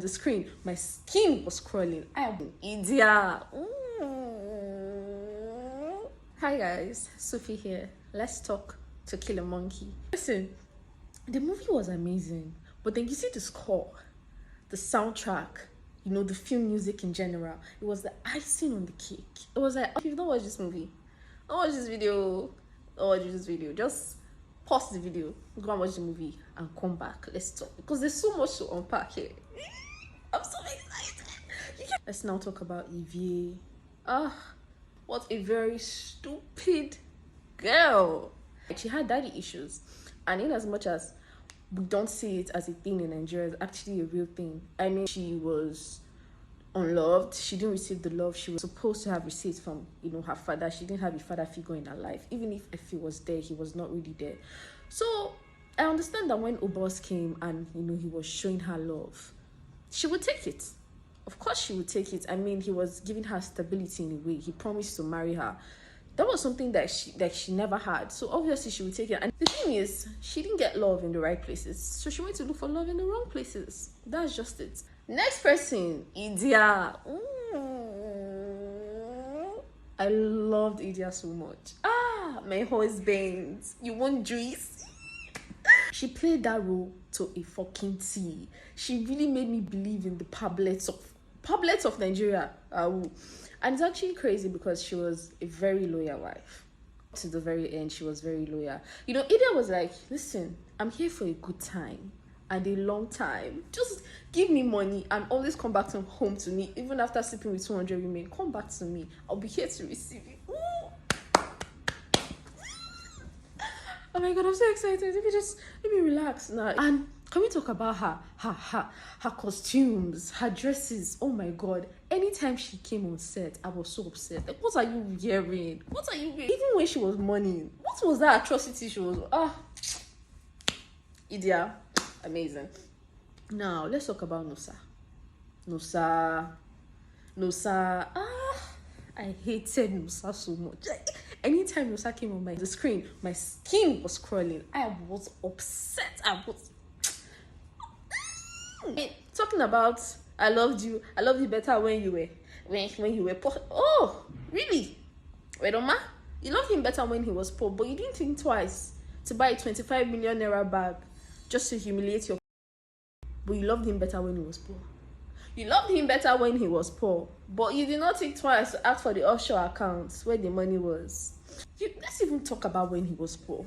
The screen, my skin was crawling. I am an idiot. Hi guys, Sophie here. Let's talk To Kill a Monkey. Listen, the movie was amazing, but then you see the score, the soundtrack, you know, the film music in general. It was the icing on the cake. It was like, if you don't watch this movie, don't watch this video, just pause the video, go and watch the movie and come back. Let's talk, because there's so much to unpack here. I'm so excited. Let's now talk about Evie. What a very stupid girl. She had daddy issues, and in as much as we don't see it as a thing in Nigeria, it's actually a real thing. I mean, she was unloved. She didn't receive the love she was supposed to have received from, you know, her father. She didn't have a father figure in her life. Even if Effie was there, he was not really there. So I understand that when Obos came and, you know, he was showing her love, she would take it. Of course she would take it. I mean, he was giving her stability in a way. He promised to marry her. That was something that she never had. So obviously she would take it. And the thing is, she didn't get love in the right places. So she went to look for love in the wrong places. That's just it. Next person, Idia. I loved Idia so much. My husband. You want juice? She played that role to a fucking T. She really made me believe in the Pablets of Nigeria. And it's actually crazy because she was a very loyal wife. To the very end, she was very loyal. You know, Ida was like, listen, I'm here for a good time and a long time. Just give me money and always come back home to me. Even after sleeping with 200 women, come back to me. I'll be here to receive you. Oh my god, I'm so excited. Let me relax now. And can we talk about her costumes, her dresses? Oh my god. Anytime she came on set, I was so upset. Like, what are you wearing? What are you wearing? Even when she was mourning, what was that atrocity she was? Idia. Amazing. Now, let's talk about Nusa. I hated Nusa so much. Anytime Nusa came on the screen, my skin was crawling. I was upset. Talking about I loved you better when you were poor. Oh, really? Wait, Oma? You loved him better when he was poor, but you didn't think twice to buy a 25 million naira bag just to humiliate your. But you loved him better when he was poor. You loved him better when he was poor, but you did not think twice to ask for the offshore accounts where the money was. Let's even talk about when he was poor.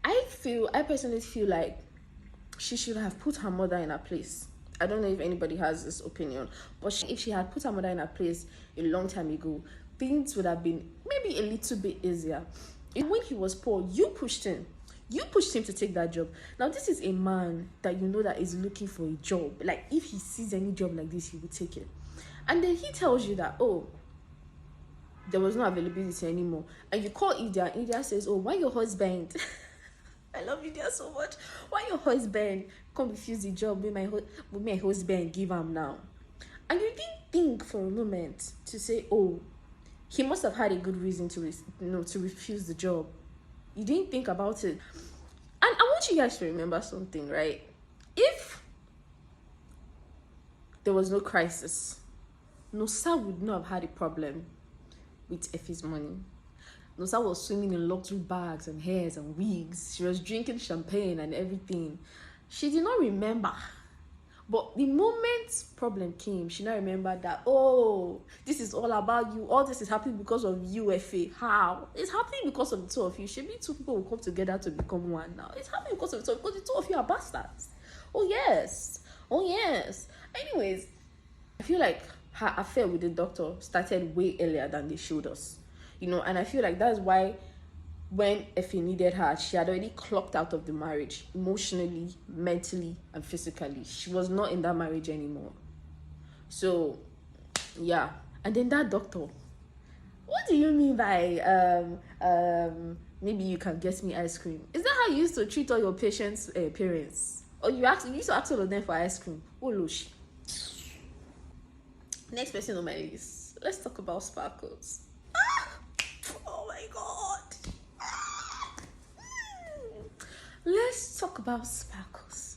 I personally feel like she should have put her mother in her place. I don't know if anybody has this opinion, but if she had put her mother in her place a long time ago, things would have been maybe a little bit easier. When he was poor, you pushed him. You pushed him to take that job. Now, this is a man that you know that is looking for a job. Like, if he sees any job like this, he would take it. And then he tells you that, oh, there was no availability anymore. And you call Idia, and Idia says, oh, why your husband? I love Idia so much. Why your husband come refuse the job with my husband give him now? And you didn't think for a moment to say, oh, he must have had a good reason to refuse the job. You didn't think about it. And I want you guys to remember something, right? If there was no crisis, Nusa would not have had a problem with Effie's money. Nusa was swimming in luxury bags and hairs and wigs. She was drinking champagne and everything. She did not remember. But the moment problem came, she now remembered that, oh, this is all about you. All this is happening because of you, Effie. How? It's happening because of the two of you. Maybe two people will come together to become one now. It's happening because of the two, because the two of you are bastards. Oh, yes. Anyways, I feel like her affair with the doctor started way earlier than they showed us. You know, and I feel like that's why when Effie needed her, she had already clocked out of the marriage emotionally, mentally, and physically. She was not in that marriage anymore. So, yeah. And then that doctor, what do you mean by maybe you can get me ice cream? Is that how you used to treat all your patients' parents? Or you used to ask all of them for ice cream? Oh, Loshi. Next person on my list. Let's talk about Sparkles. Oh my god. Let's talk about Sparkles.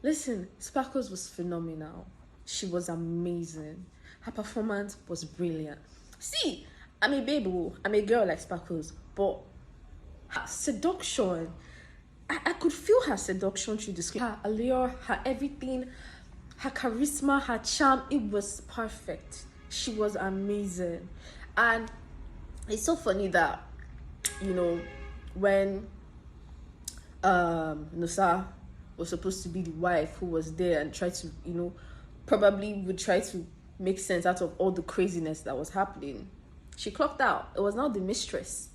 Listen, Sparkles was phenomenal. She was amazing. Her performance was brilliant. See, I'm a babe, I'm a girl like Sparkles, but her seduction, I could feel her seduction through the screen. Her allure, her everything, her charisma, her charm, it was perfect. She was amazing. And it's so funny that, when Nusa was supposed to be the wife who was there and tried to, probably would try to make sense out of all the craziness that was happening, she clocked out. It was now the mistress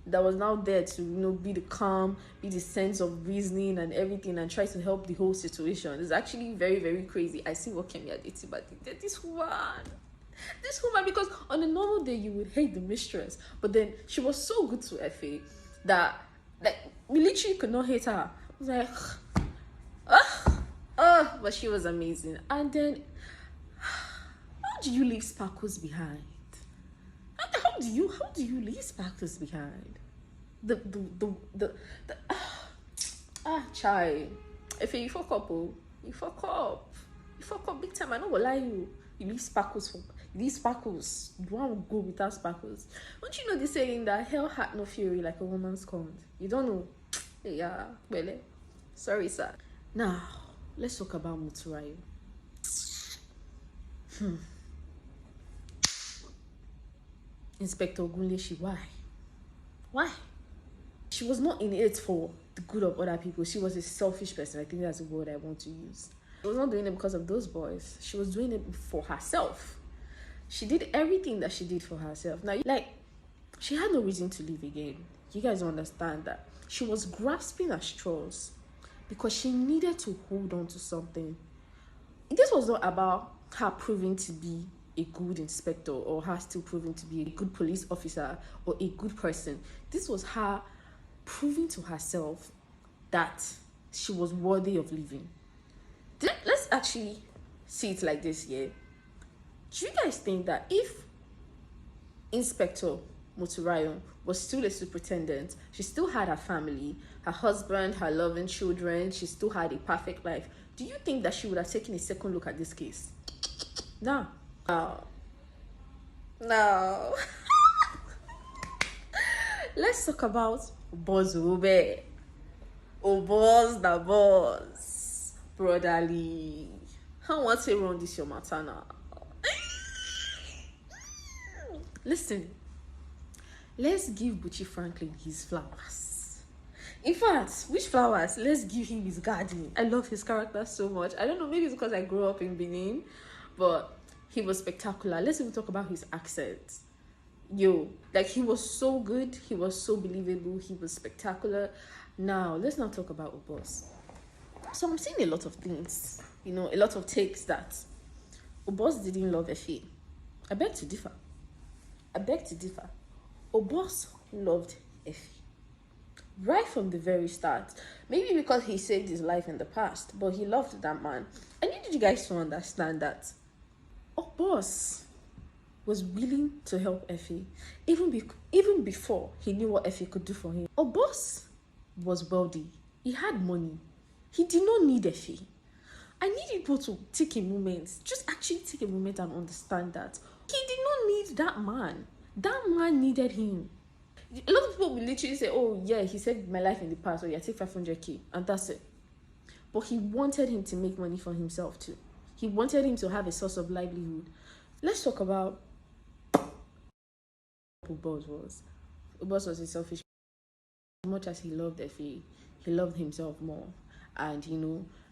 that was now there to, be the calm, be the sense of reasoning and everything, and try to help the whole situation. It's actually very, very crazy. I see what Kemi Adetiba did. This woman, because on a normal day you would hate the mistress, but then she was so good to Effie that, like, we literally could not hate her. I was like, but she was amazing. And then, how do you leave Sparkles behind? How do you leave Sparkles behind? Chai. If you fuck up, you fuck up big time. I know what lie you. You leave Sparkles. You want to go without Sparkles. Don't you know the saying that hell had no fury like a woman's scorned? You don't know. Yeah, well, sorry, sir. Now, let's talk about Moturayo. Inspector Ogunleshi, why? She was not in it for the good of other people. She was a selfish person. I think that's the word I want to use. She was not doing it because of those boys. She was doing it for herself. She did everything that she did for herself. Now, she had no reason to leave again. You guys don't understand that. She was grasping at straws because she needed to hold on to something. This was not about her proving to be a good inspector or her still proving to be a good police officer or a good person. This was her proving to herself that she was worthy of living. Let's actually see it like this, yeah? Do you guys think that if Inspector Moturayo was still a superintendent, she still had her family, her husband, her loving children, she still had a perfect life, do you think that she would have taken a second look at this case? No. Let's talk about Boss Ube. Boss the boss. Brotherly. How want to run this your matter now? Listen. Let's give Buchi Franklin his flowers. In fact, which flowers? Let's give him his garden. I love his character so much. I don't know, maybe it's because I grew up in Benin, but he was spectacular. Let's even talk about his accent. He was so good. He was so believable. He was spectacular. Now, let's not talk about Obos. So I'm seeing a lot of things, a lot of takes that Obos didn't love Effie. I beg to differ. Obos loved Effie. Right from the very start. Maybe because he saved his life in the past, but he loved that man. I need you guys to understand that Obos was willing to help Effie even before he knew what Effie could do for him. Obos was wealthy. He had money. He did not need Effie. I need people to take a moment, just actually take a moment and understand that he did not need that man. That man needed him. A lot of people will literally say, oh yeah, he saved my life in the past, or yeah, take 500k, and that's it. But he wanted him to make money for himself too. He wanted him to have a source of livelihood. Let's talk about who Boss was. Boss was a selfish. As much as he loved Effie, he loved himself more. And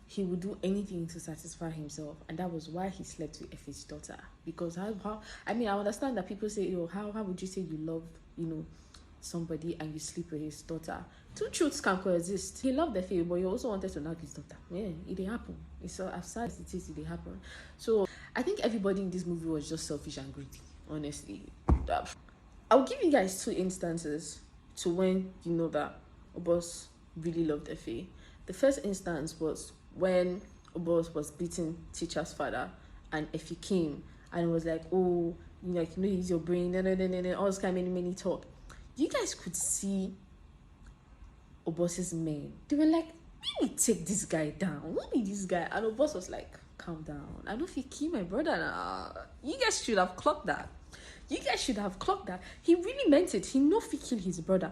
he would do anything to satisfy himself. And that was why he slept with Effie's daughter. Because I understand that people say, how would you say you love, somebody and you sleep with his daughter? Two truths can coexist. He loved Effie, but he also wanted to knock his daughter. Yeah, it didn't happen. It's so as sad as it is, it didn't happen. So I think everybody in this movie was just selfish and greedy, honestly. I'll give you guys 2 instances to when you know that Obos really loved Effie. The first instance was when Obos was beating teacher's father and Effie came and was like, oh, use your brain, all this kind of many talk. You guys could see Obos's men. They were like, let me take this guy down. Let me this guy. And the boss was like, calm down. I don't think he my brother now. You guys should have clocked that. You guys should have clocked that. He really meant it. He know if he killed his brother.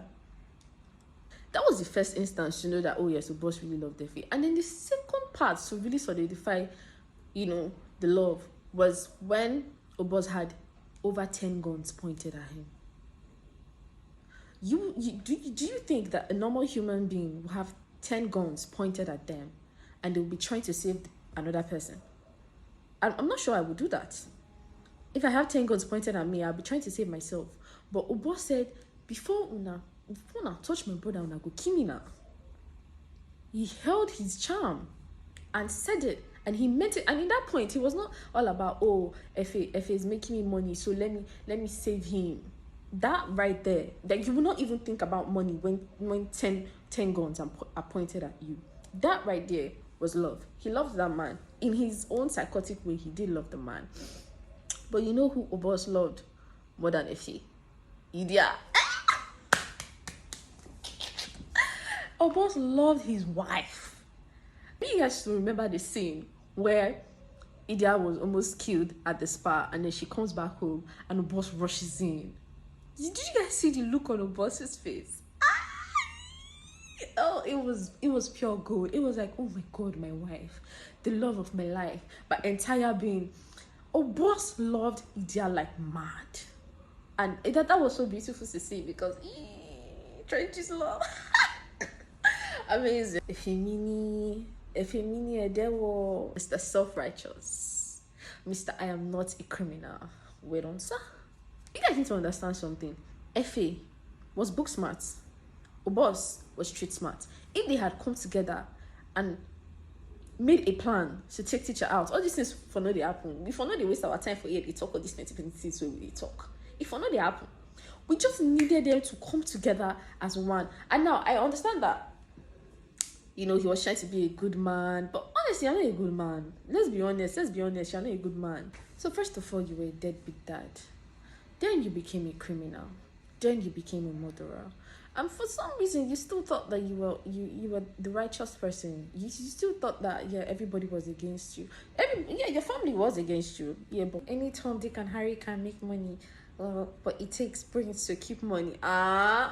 That was the first instance to know that, oh yes, the boss really loved Effie. And then the second part to really solidify, the love was when Obos had over 10 guns pointed at him. Do you think that a normal human being will have 10 guns pointed at them and they'll be trying to save another person? I'm not sure I would do that. If I have 10 guns pointed at me, I'll be trying to save myself. But Obos said, before una touch my brother, una go kill me now. He held his charm and said it, and he meant it. And in that point, he was not all about, oh, Efe is making me money, so let me save him. That right there, that you will not even think about money when 10 guns are pointed at you. That right there was love. He loved that man. In his own psychotic way, he did love the man. But you know who Obos loved more than Efe? Idia. Obos loved his wife. You guys should remember the scene where Idia was almost killed at the spa, and then she comes back home and Obos rushes in. Did you guys see the look on Obos's face? Oh, it was pure gold. It was like, oh my God, my wife, the love of my life, my entire being. Obos loved Idia like mad, and that was so beautiful to see because trenches love. Amazing. Efemini Edewo, Mr. Self-Righteous, Mr. I am not a criminal. Wait on, sir. You guys need to understand something. Efe was book smart. Obos was street smart. If they had come together and made a plan to take teacher out, all these things for no they happen. If for no they waste our time for here, they talk all these 20 things where we talk. If for no they happen, we just needed them to come together as one. And now I understand that, he was trying to be a good man, but honestly, you're not a good man. Let's be honest, you're not a good man. So first of all, you were a deadbeat dad. Then you became a criminal. Then you became a murderer. And for some reason, you still thought that you were the righteous person. You still thought that, everybody was against you. Your family was against you. Yeah, but any Tom, Dick, and Harry can make money. But it takes brains to keep money.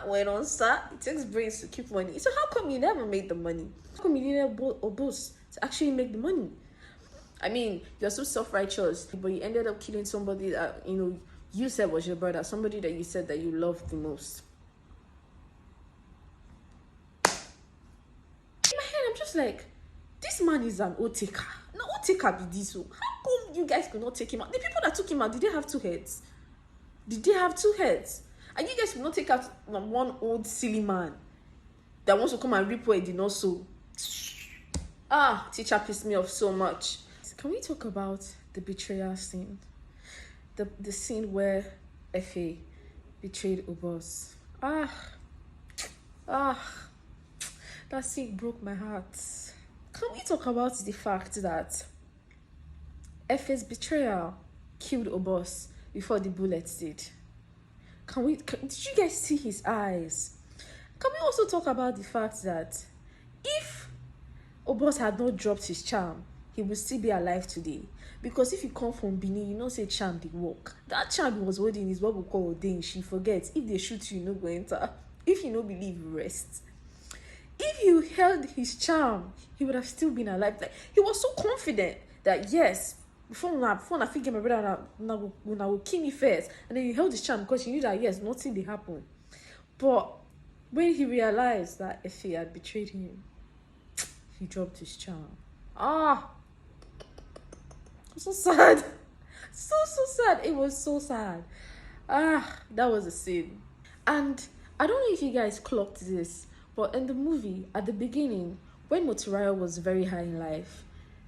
Wait on, sir. It takes brains to keep money. So how come you never made the money? How come you needed Obos to actually make the money? I mean, you're so self-righteous, but you ended up killing somebody that, you said was your brother, somebody that you said that you loved the most. In my head, I'm just like, this man is an Oteka. No, Oteka be this. How come you guys could not take him out? The people that took him out, did they have two heads? Did they have two heads? And you guys will not take out one old silly man that wants to come and rip where he did not sow. Teacher pissed me off so much. Can we talk about the betrayal scene? The scene where Efe betrayed Obos. That scene broke my heart. Can we talk about the fact that Efe's betrayal killed Obos before the bullets did? Did you guys see his eyes? Can we also talk about the fact that if Obos had not dropped his charm, he would still be alive today? Because if you come from Benin, you know say charm dey work. That charm he was holding is what we call Odein. She forgets. If they shoot you, no go enter. If you no believe, rest. If you held his charm, he would have still been alive. Like, he was so confident that yes, before I figure my brother will kill me first, and then he held his charm because he knew that yes, nothing did happen. But when he realized that Efe had betrayed him, he dropped his charm. So sad. So sad. It was so sad. That was a scene. And I don't know if you guys clocked this, but in the movie, at the beginning, when Moturaya was very high in life,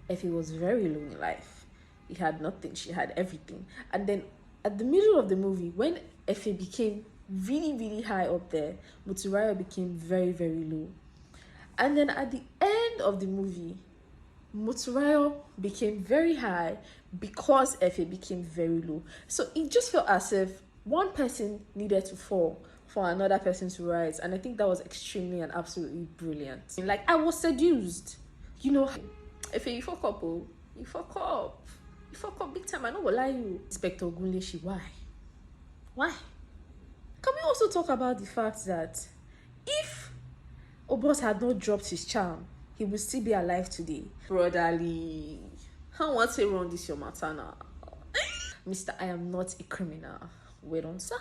Efe was very low in life. He had nothing, she had everything. And then at the middle of the movie, when Efe became really, really high up there, Moturaya became very, very low. And then at the end of the movie, Moturaya became very high because Efe became very low. So it just felt as if one person needed to fall for another person to write, and I think that was extremely and absolutely brilliant. Like, I was seduced, you know. If you fuck up, oh, you fuck up, big time. I know what lie you, Inspector Ogunleshi. Why? Can we also talk about the fact that if Obos had not dropped his charm, he would still be alive today? Brotherly, how want to run this your matter now? Mr. I am not a criminal. Wait on, sir.